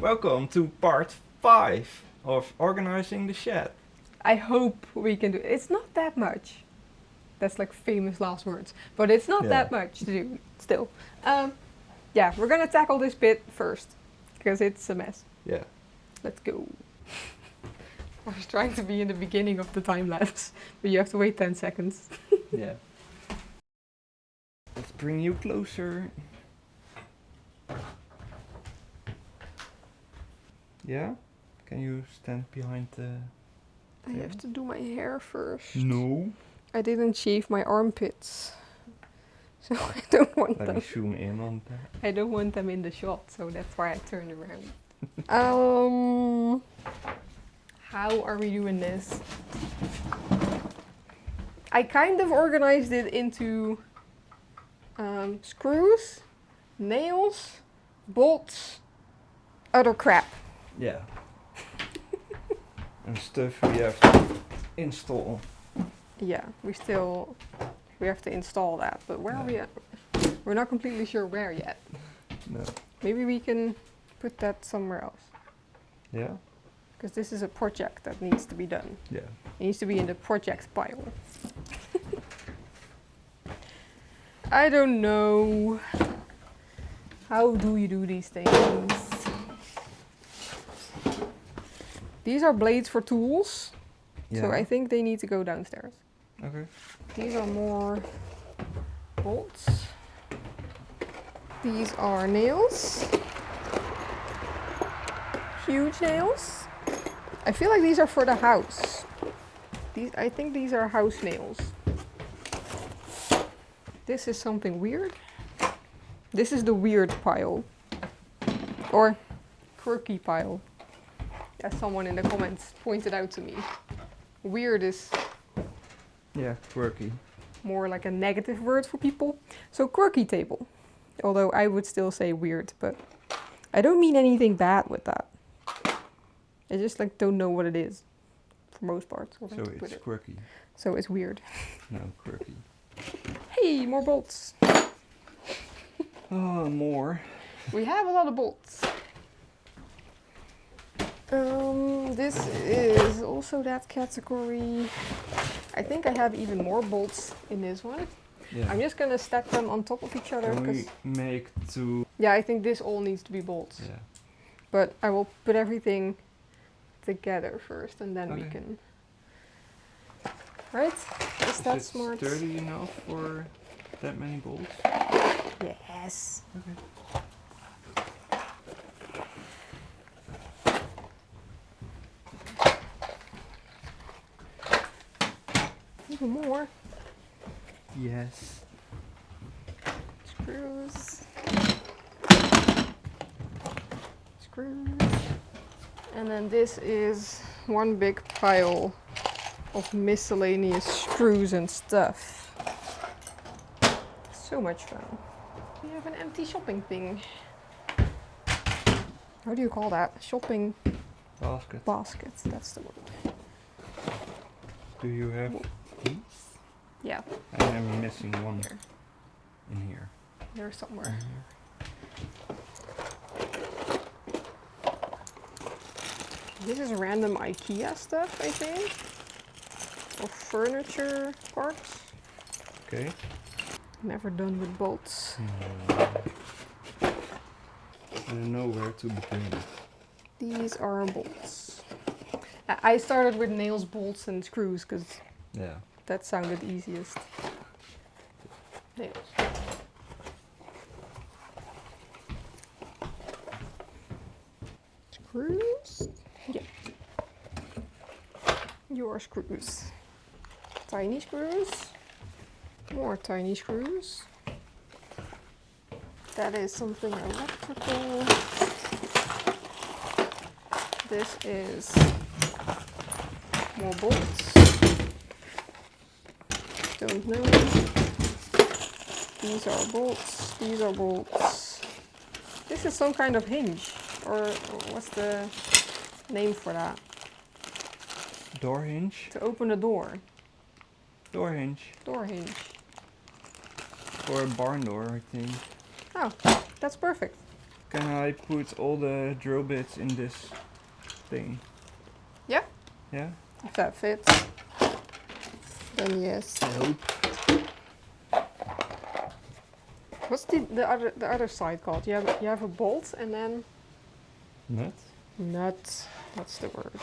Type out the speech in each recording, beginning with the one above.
Welcome to part 5 of Organizing the Shed. I hope we can do it. It's not that much. That's like famous last words. But it's not that much to do still. Yeah, we're gonna tackle this bit first. Because it's a mess. Yeah. Let's go. I was trying to be in the beginning of the time lapse. But you have to wait 10 seconds. Yeah. Let's bring you closer. Yeah? Can you stand behind the... I have to do my hair first. No. I didn't shave my armpits. So I don't want Let them. me zoom in on that. I don't want them in the shot, so that's why I turned around. How are we doing this? I kind of organized it into screws, nails, bolts, other crap. Yeah. And stuff we have to install. Yeah, we have to install that, but where are we at? We're not completely sure where yet. No. Maybe we can put that somewhere else. Yeah? Because this is a project that needs to be done. Yeah. It needs to be in the projects pile. I don't know. How do you do these things? These are blades for tools. Yeah. So I think they need to go downstairs. Okay. These are more bolts. These are nails. Huge nails. I feel like these are for the house. I think these are house nails. This is something weird. This is the weird pile. Or quirky pile. As someone in the comments pointed out to me. Weird is Yeah, quirky. more like a negative word for people. So quirky table. Although I would still say weird, but I don't mean anything bad with that. I just like don't know what it is. For most parts. So it's quirky. So it's weird. No, quirky. Hey, more bolts. Oh, more. We have a lot of bolts. This is also that category. I think I have even more bolts in this one. Yeah. I'm just gonna stack them on top of each other. Can we make two? Yeah, I think this all needs to be bolts. Yeah. But I will put everything together first and then we Okay. can... Right? Is that it smart? sturdy enough for that many bolts? Yes. Okay. Even more. Yes. Screws. Screws. And then this is one big pile of miscellaneous screws and stuff. So much fun. We have an empty shopping thing. How do you call that? Shopping Basket. basket. That's the word. Do you have these? Yeah, I am missing one here. in here. They're somewhere. This is random IKEA stuff, I think. Or furniture parts. Okay. Never done with bolts. I don't know where to begin. These are bolts. I started with nails, bolts, and screws because Yeah. that sounded easiest. Nails. Screws? Yeah. Your screws. Tiny screws. More tiny screws. That is something electrical. This is more bolts. Don't know. These are bolts. These are bolts. This is some kind of hinge. Or what's the name for that? Door hinge? To open a door. Door hinge. Door hinge. For a barn door, I think. Oh, that's perfect. Can I put all the drill bits in this thing? Yeah. Yeah? If that fits, then yes. I hope. What's the other side called? You have a bolt and then Nuts? nuts. That's the word.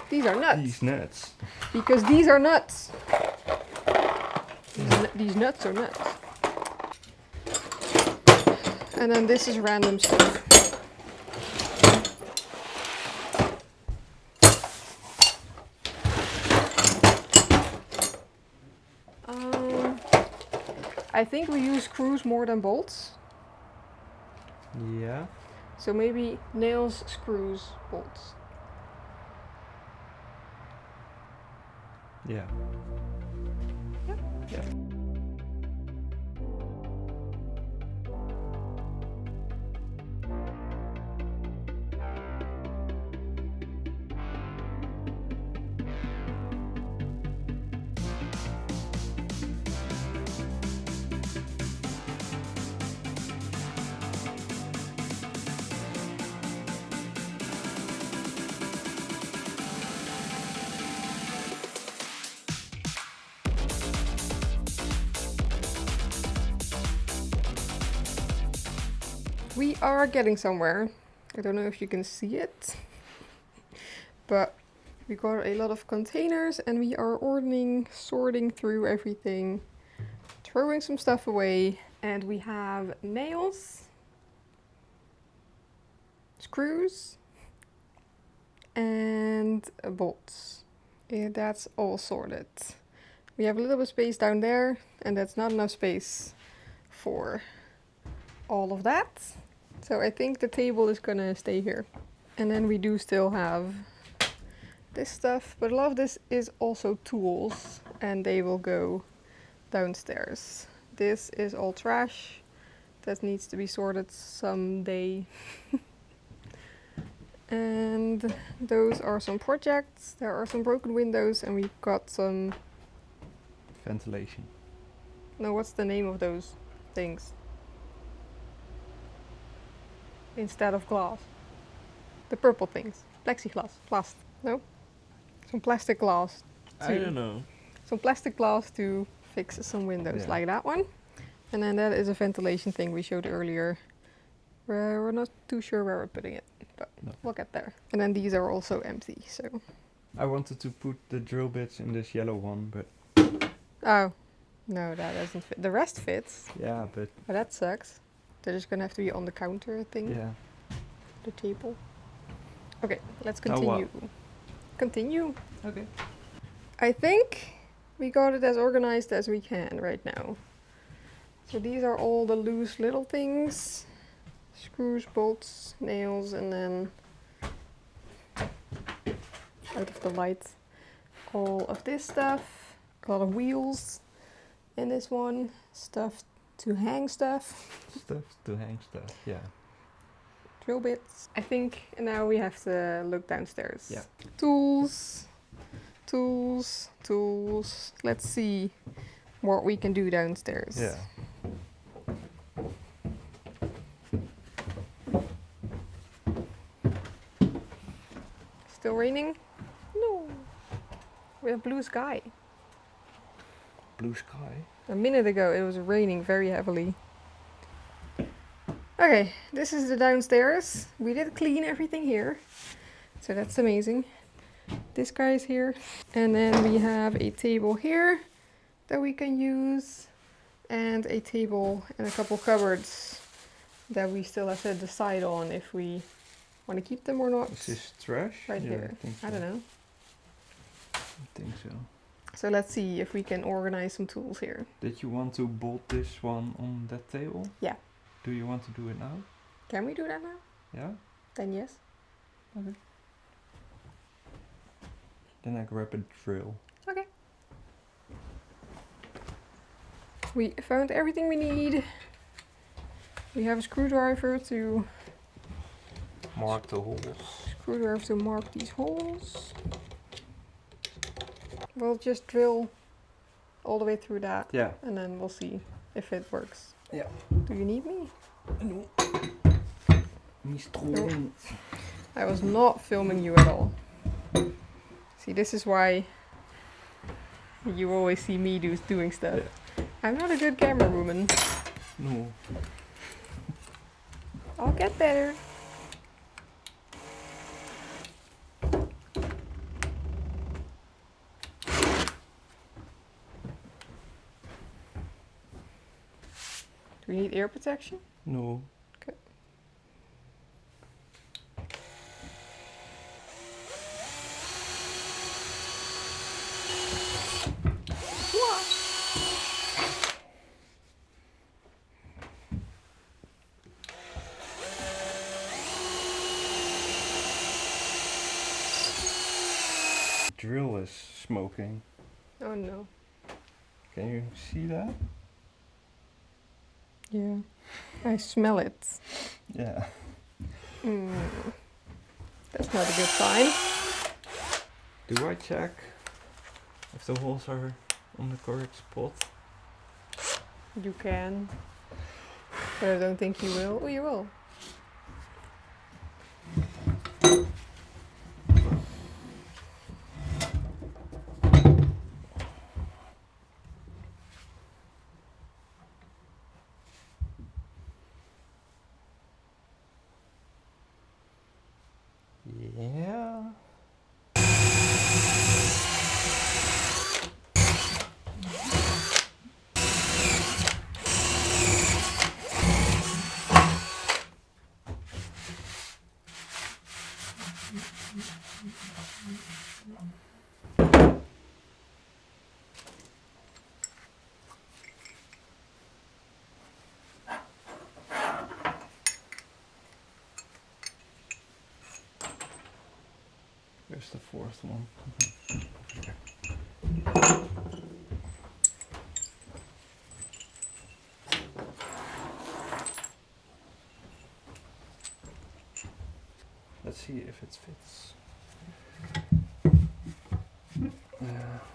These are nuts. These nuts. Because these are nuts. These nuts are nuts. And then this is random stuff. I think we use screws more than bolts. Yeah. So maybe nails, screws, bolts. Yeah. Yeah. Yeah. We are getting somewhere. I don't know if you can see it, but we got a lot of containers and we are ordering, sorting through everything, throwing some stuff away, and we have nails, screws, and bolts. Yeah, that's all sorted. We have a little bit of space down there, and that's not enough space for all of that. So I think the table is gonna stay here. And then we do still have this stuff, but a lot of this is also tools, and they will go downstairs. This is all trash that needs to be sorted someday. And those are some projects. There are some broken windows, and we've got some... Ventilation. No, what's the name of those things? Instead of glass. The purple things. Plexiglass. Plast. No? Some plastic glass. I don't know. Some plastic glass to fix some windows, like that one. And then that is a ventilation thing we showed earlier. We're not too sure where we're putting it, but we'll get there. And then these are also empty, so... I wanted to put the drill bits in this yellow one, but... Oh. No, that doesn't fit. The rest fits. Yeah, but... But that sucks. They're just gonna have to be on the counter thing. Yeah. The table. Okay, let's Now continue. Continue. Okay. I think we got it as organized as we can right now. So these are all the loose little things. Screws, bolts, nails, and then out of the light, all of this stuff. A lot of wheels in this one. Stuff to hang stuff. Stuff to hang stuff, yeah. Drill bits. I think now we have to look downstairs. Yeah. Tools, tools, tools. Let's see what we can do downstairs. Yeah. Still raining? No. We have blue sky. Blue sky. A minute ago it was raining very heavily. Okay, this is the downstairs. We did clean everything here, so that's amazing. This guy is here. And then we have a table here that we can use, and a table and a couple cupboards that we still have to decide on if we want to keep them or not. Is this trash? Right Yeah, here. I think so. I don't know. I think so. So let's see if we can organize some tools here. Did you want to bolt this one on that table? Yeah. Do you want to do it now? Can we do that now? Yeah? Then yes. Okay. Then I grab a drill. Okay. We found everything we need. We have a screwdriver to Mark the holes. mark these holes. We'll just drill all the way through that. Yeah. And then we'll see if it works. Yeah. Do you need me? No. Mistrolen. I was not filming you at all. See, this is why you always see me doing stuff. Yeah. I'm not a good camera woman. No. I'll get better. Do we need ear protection? No. Okay. Drill is smoking. Oh no. Can you see that? Yeah. I smell it. Yeah. That's not a good sign. Do I check if the holes are on the correct spot? You can. But I don't think you will. Oh, you will. Yeah. There's the fourth one. Let's see if it fits.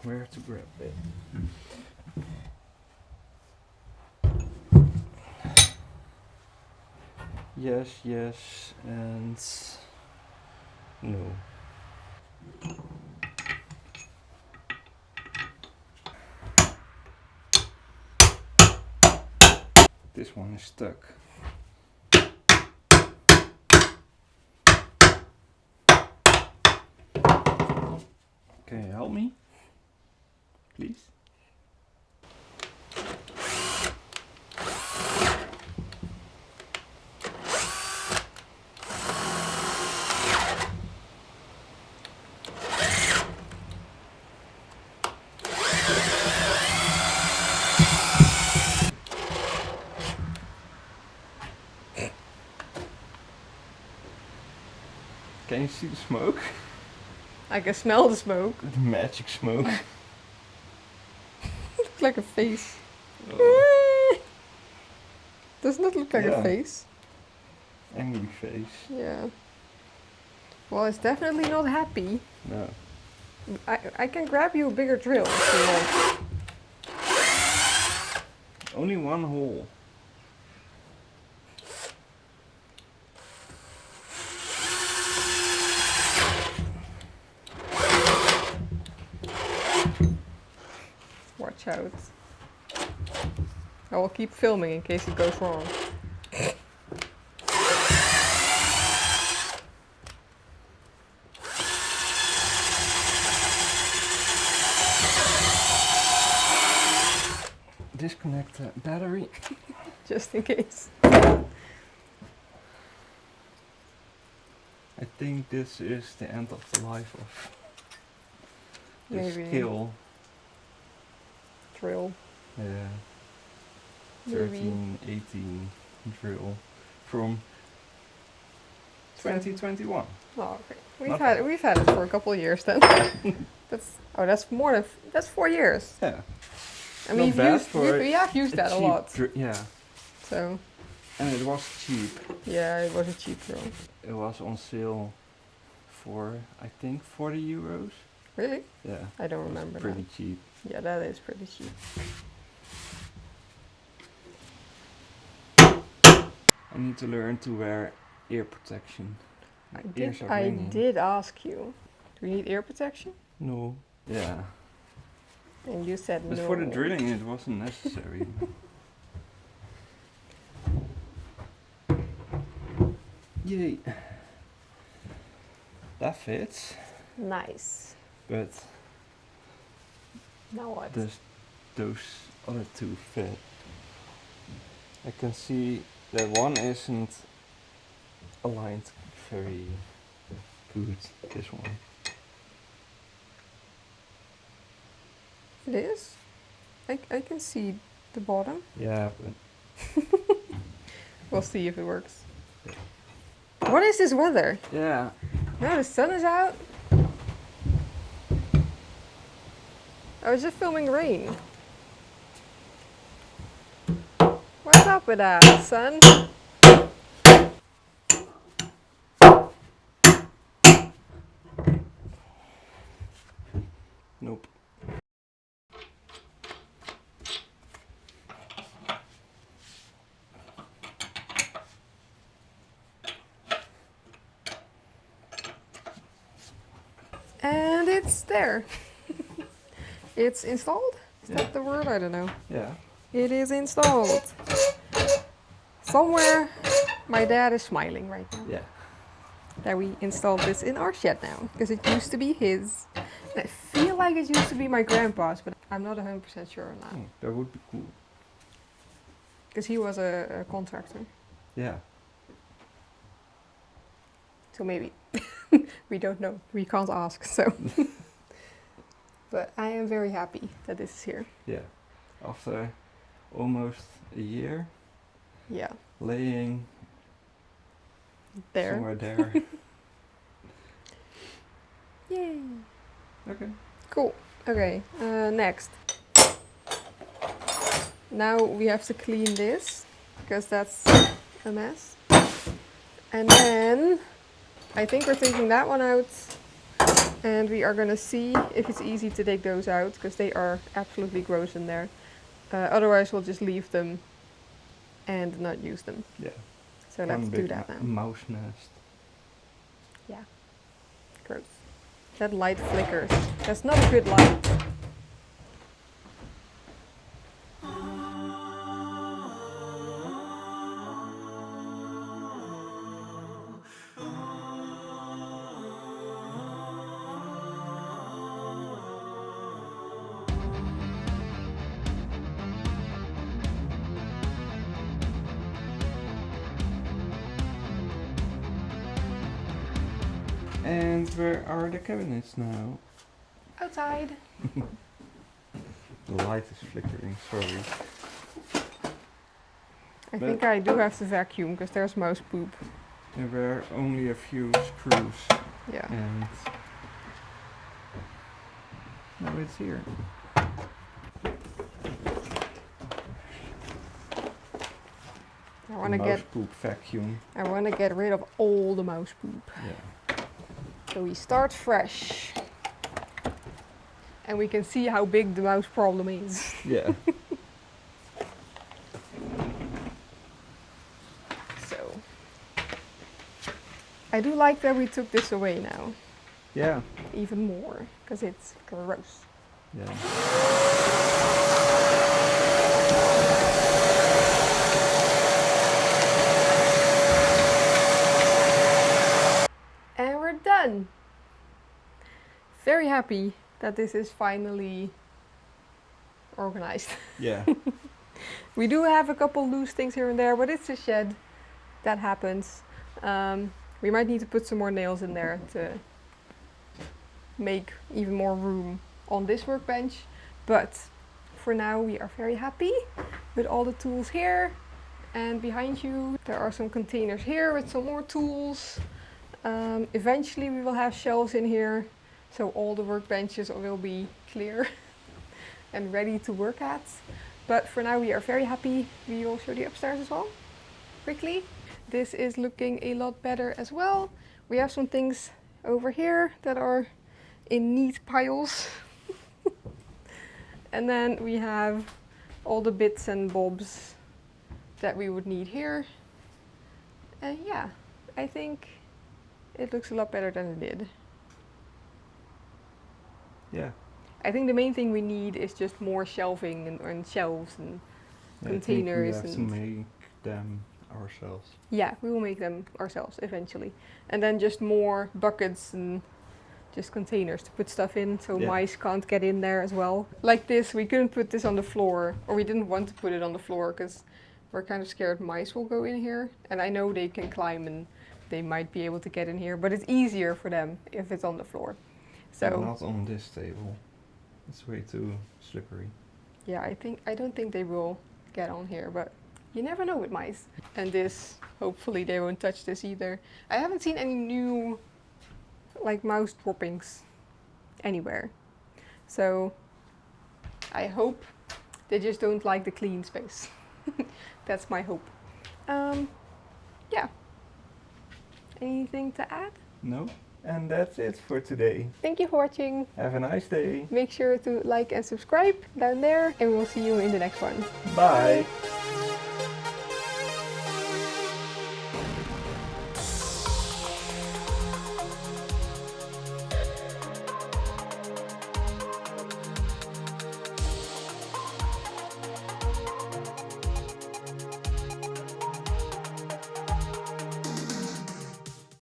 Where to grab it? Yes, yes, and no. This one is stuck. Can you help me? Please? Can you see the smoke? I can smell the smoke. The magic smoke. Looks like a face. Oh, Doesn't it look like a Yeah. face? angry face. Yeah. Well, it's definitely not happy. No. I can grab you a bigger drill if you want. Only one hole. Watch out. I will keep filming in case it goes wrong. Disconnect the battery. Just in case. I think this is the end of the life of this Maybe. skill. Drill. Yeah. Maybe. 13, 18 drill from 2021. Oh, okay. Not We've had it for a couple of years then. That's more than that's 4 years. Yeah. I mean, Not bad for we have used that a cheap lot. yeah. So And it was cheap. yeah, it was a cheap drill. It was on sale for, I think, 40 euros. Really? Yeah. I don't It was remember pretty that. cheap. Yeah, that is pretty cheap. I need to learn to wear ear protection. My I ears did, are I ringing. did ask you, do you need ear protection? No. Yeah. And you said But no. for the drilling it wasn't necessary. Yay. That fits. Nice. But Now what? those other two fit. I can see that one isn't aligned very good, this one. It is? I can see the bottom. Yeah, but We'll see if it works. What is this weather? yeah. No, the sun is out. I was just filming rain. What's up with that, son? Nope. And it's there. It's installed? Is Yeah. that the word? I don't know. Yeah. It is installed. Somewhere my dad is smiling right now Yeah. that we installed this in our shed now, because it used to be his. And I feel like it used to be my grandpa's, but I'm not 100% sure on that. Oh, that would be cool. Because he was a contractor. Yeah. So maybe. We don't know. We can't ask, so. But I am very happy that this is here. Yeah. After almost a year Yeah. laying There. somewhere there. Yay. Okay. Cool. Okay, next. Now we have to clean this, because that's a mess. And then I think we're taking that one out, and we are gonna see if it's easy to take those out, because they are absolutely gross in there. Otherwise we'll just leave them and not use them. Yeah. So let's do that now. Mouse nest. Yeah. Gross. That light flickers. That's not a good light. And where are the cabinets now? Outside. The light is flickering, sorry. I think I do have to vacuum, because there's mouse poop. There were only a few screws Yeah. and now it's here. I want to Mouse get poop vacuum. rid of all the mouse poop. Yeah. So we start fresh. And we can see how big the mouse problem is. Yeah. So I do like that we took this away now. Yeah. Even more, because it's gross. Yeah. And we're done. Very happy that this is finally organized. Yeah. We do have a couple loose things here and there, but it's a shed. That happens. We might need to put some more nails in there to make even more room on this workbench. But for now we are very happy with all the tools here. And behind you there are some containers here with some more tools. Eventually we will have shelves in here, so all the workbenches will be clear and ready to work at. But for now we are very happy. We will show the upstairs as well, quickly. This is looking a lot better as well. We have some things over here that are in neat piles. And then we have all the bits and bobs that we would need here. And yeah, I think it looks a lot better than it did. Yeah. I think the main thing we need is just more shelving and shelves and containers. I think we have to make them ourselves. Yeah, we will make them ourselves eventually. And then just more buckets and just containers to put stuff in so mice can't get in there as well. Like this, we couldn't put this on the floor, or we didn't want to put it on the floor because we're kind of scared mice will go in here. And I know they can climb and they might be able to get in here, but it's easier for them if it's on the floor. So not on this table. It's way too slippery. Yeah, I don't think they will get on here, but you never know with mice. And this, hopefully they won't touch this either. I haven't seen any new like mouse droppings anywhere. So I hope they just don't like the clean space. That's my hope. Yeah. Anything to add? No? And that's it for today. Thank you for watching. Have a nice day. Make sure to like and subscribe down there, and we'll see you in the next one. Bye.